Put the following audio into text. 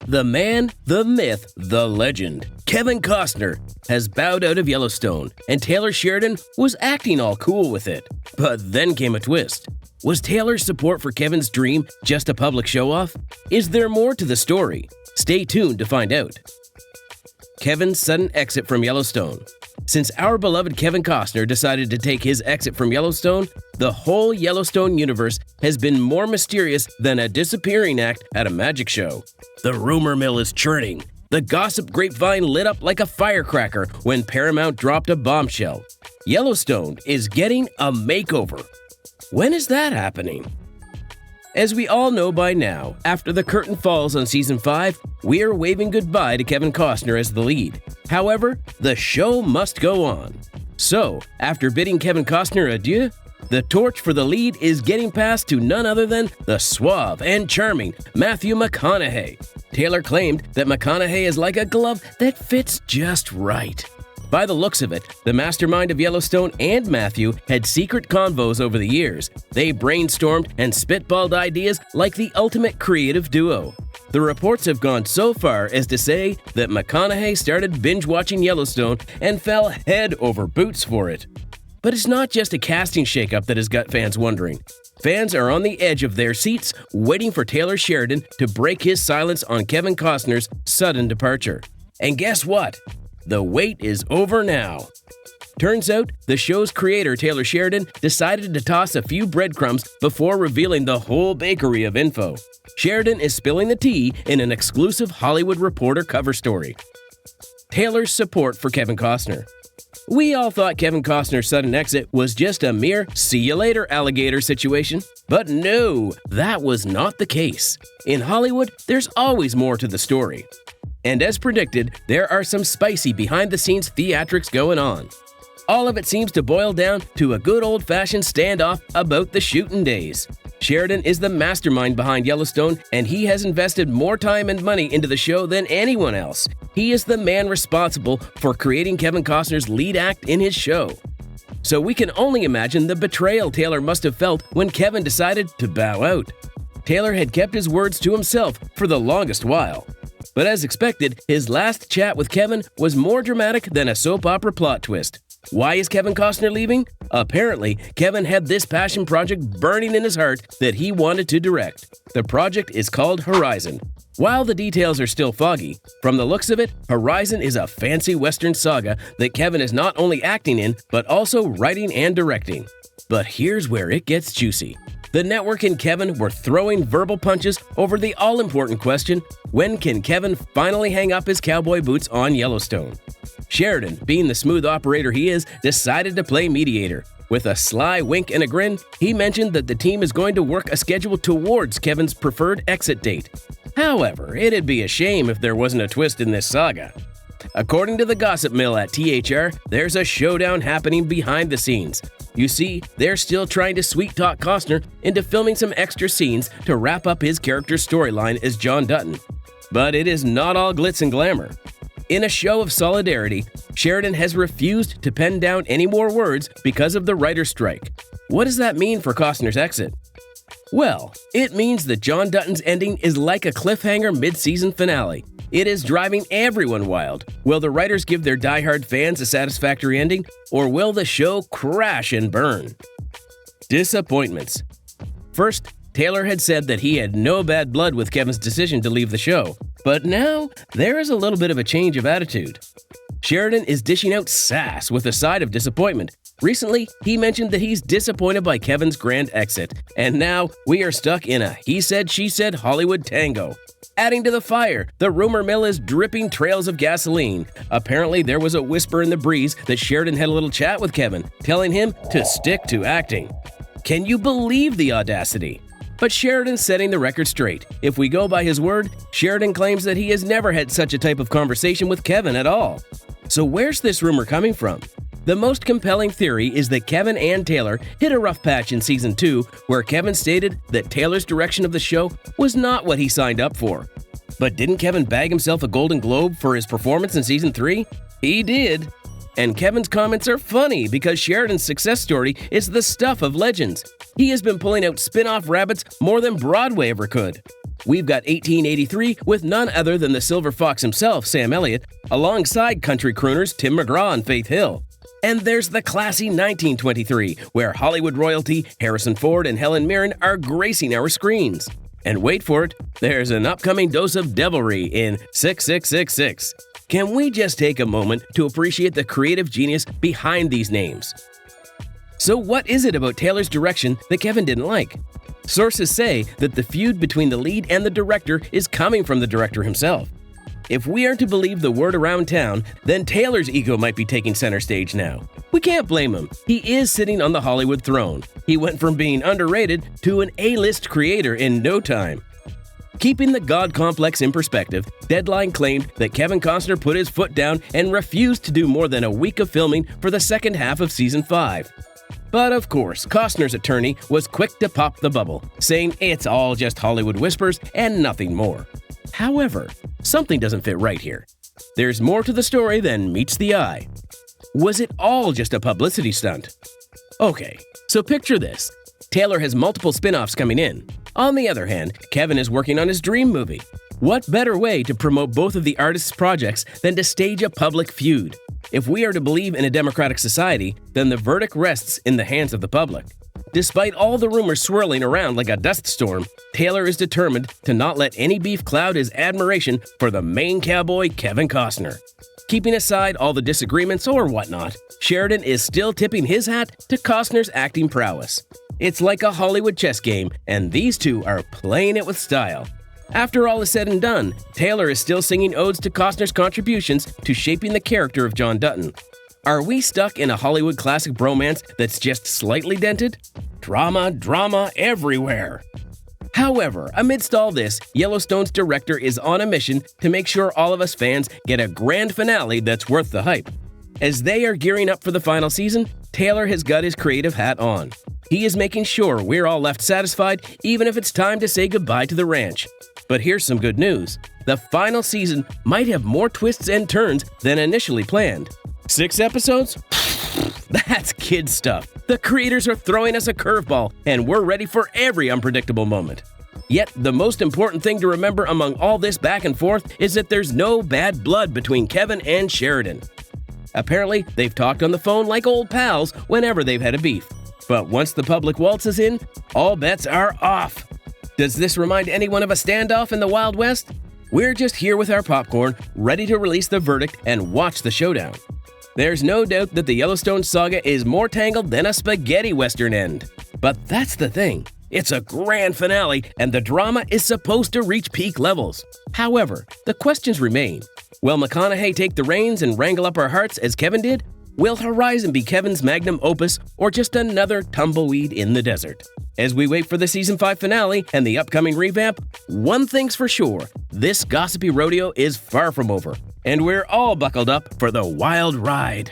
The man, the myth, the legend, Kevin Costner, has bowed out of Yellowstone, and Taylor Sheridan was acting all cool with it. But then came a twist. Was Taylor's support for Kevin's dream just a public show-off? Is there more to the story? Stay tuned to find out. Kevin's sudden exit from Yellowstone. Since our beloved Kevin Costner decided to take his exit from Yellowstone, the whole Yellowstone universe has been more mysterious than a disappearing act at a magic show. The rumor mill is churning. The gossip grapevine lit up like a firecracker when Paramount dropped a bombshell. Yellowstone is getting a makeover. When is that happening? As we all know by now, after the curtain falls on Season 5, we're waving goodbye to Kevin Costner as the lead. However, the show must go on. So, after bidding Kevin Costner adieu, the torch for the lead is getting passed to none other than the suave and charming Matthew McConaughey. Taylor claimed that McConaughey is like a glove that fits just right. By the looks of it, the mastermind of Yellowstone and Matthew had secret convos over the years. They brainstormed and spitballed ideas like the ultimate creative duo. The reports have gone so far as to say that McConaughey started binge-watching Yellowstone and fell head over boots for it. But it's not just a casting shakeup that has got fans wondering. Fans are on the edge of their seats, waiting for Taylor Sheridan to break his silence on Kevin Costner's sudden departure. And guess what? The wait is over now. Turns out, the show's creator, Taylor Sheridan, decided to toss a few breadcrumbs before revealing the whole bakery of info. Sheridan is spilling the tea in an exclusive Hollywood Reporter cover story. Taylor's support for Kevin Costner. We all thought Kevin Costner's sudden exit was just a mere see-you-later alligator situation. But no, that was not the case. In Hollywood, there's always more to the story. And as predicted, there are some spicy behind-the-scenes theatrics going on. All of it seems to boil down to a good old-fashioned standoff about the shooting days. Sheridan is the mastermind behind Yellowstone, and he has invested more time and money into the show than anyone else. He is the man responsible for creating Kevin Costner's lead act in his show. So we can only imagine the betrayal Taylor must have felt when Kevin decided to bow out. Taylor had kept his words to himself for the longest while. But as expected, his last chat with Kevin was more dramatic than a soap opera plot twist. Why is Kevin Costner leaving? Apparently, Kevin had this passion project burning in his heart that he wanted to direct. The project is called Horizon. While the details are still foggy, from the looks of it, Horizon is a fancy Western saga that Kevin is not only acting in, but also writing and directing. But here's where it gets juicy. The network and Kevin were throwing verbal punches over the all-important question, when can Kevin finally hang up his cowboy boots on Yellowstone? Sheridan, being the smooth operator he is, decided to play mediator. With a sly wink and a grin, he mentioned that the team is going to work a schedule towards Kevin's preferred exit date. However, it'd be a shame if there wasn't a twist in this saga. According to the gossip mill at THR, there's a showdown happening behind the scenes. You see, they're still trying to sweet-talk Costner into filming some extra scenes to wrap up his character's storyline as John Dutton. But it is not all glitz and glamour. In a show of solidarity, Sheridan has refused to pen down any more words because of the writer's strike. What does that mean for Costner's exit? Well, it means that John Dutton's ending is like a cliffhanger mid-season finale. It is driving everyone wild. Will the writers give their diehard fans a satisfactory ending, or will the show crash and burn? Disappointments. First, Taylor had said that he had no bad blood with Kevin's decision to leave the show, but now there is a little bit of a change of attitude. Sheridan is dishing out sass with a side of disappointment. Recently, he mentioned that he's disappointed by Kevin's grand exit, and now we are stuck in a he said, she said Hollywood tango. Adding to the fire, the rumor mill is dripping trails of gasoline. Apparently, there was a whisper in the breeze that Sheridan had a little chat with Kevin, telling him to stick to acting. Can you believe the audacity? But Sheridan's setting the record straight. If we go by his word, Sheridan claims that he has never had such a type of conversation with Kevin at all. So where's this rumor coming from? The most compelling theory is that Kevin and Taylor hit a rough patch in Season 2, where Kevin stated that Taylor's direction of the show was not what he signed up for. But didn't Kevin bag himself a Golden Globe for his performance in Season 3? He did. And Kevin's comments are funny because Sheridan's success story is the stuff of legends. He has been pulling out spin-off rabbits more than Broadway ever could. we've got 1883 with none other than the Silver Fox himself, Sam Elliott, alongside country crooners Tim McGraw and Faith Hill. And there's the classy 1923, where Hollywood royalty Harrison Ford and Helen Mirren are gracing our screens. And wait for it, there's an upcoming dose of devilry in 6666. Can we just take a moment to appreciate the creative genius behind these names? So what is it about Taylor's direction that Kevin didn't like? Sources say that the feud between the lead and the director is coming from the director himself. If we are to believe the word around town, then Taylor's ego might be taking center stage now. We can't blame him. He is sitting on the Hollywood throne. He went from being underrated to an A-list creator in no time. Keeping the God complex in perspective, Deadline claimed that Kevin Costner put his foot down and refused to do more than a week of filming for the second half of season 5. But of course, Costner's attorney was quick to pop the bubble, saying it's all just Hollywood whispers and nothing more. However, something doesn't fit right here. There's more to the story than meets the eye. Was it all just a publicity stunt? Okay, so picture this. Taylor has multiple spin-offs coming in. On the other hand, Kevin is working on his dream movie. What better way to promote both of the artists' projects than to stage a public feud? If we are to believe in a democratic society, then the verdict rests in the hands of the public. Despite all the rumors swirling around like a dust storm, Taylor is determined to not let any beef cloud his admiration for the main cowboy, Kevin Costner. Keeping aside all the disagreements or whatnot, Sheridan is still tipping his hat to Costner's acting prowess. It's like a Hollywood chess game, and these two are playing it with style. After all is said and done, Taylor is still singing odes to Costner's contributions to shaping the character of John Dutton. Are we stuck in a Hollywood classic bromance that's just slightly dented? Drama everywhere. However, amidst all this, Yellowstone's director is on a mission to make sure all of us fans get a grand finale that's worth the hype. As they are gearing up for the final season, Taylor has got his creative hat on. He is making sure we're all left satisfied, even if it's time to say goodbye to the ranch. But here's some good news. The final season might have more twists and turns than initially planned. 6 episodes? That's kid stuff. The creators are throwing us a curveball, and we're ready for every unpredictable moment. Yet, the most important thing to remember among all this back and forth is that there's no bad blood between Kevin and Sheridan. Apparently, they've talked on the phone like old pals whenever they've had a beef. But once the public waltzes in, all bets are off. Does this remind anyone of a standoff in the Wild West? We're just here with our popcorn, ready to release the verdict and watch the showdown. There's no doubt that the Yellowstone saga is more tangled than a spaghetti western end. But that's the thing. It's a grand finale, and the drama is supposed to reach peak levels. However, the questions remain. Will McConaughey take the reins and wrangle up our hearts as Kevin did? Will Horizon be Kevin's magnum opus or just another tumbleweed in the desert? As we wait for the season 5 finale and the upcoming revamp, one thing's for sure, this gossipy rodeo is far from over, and we're all buckled up for the wild ride.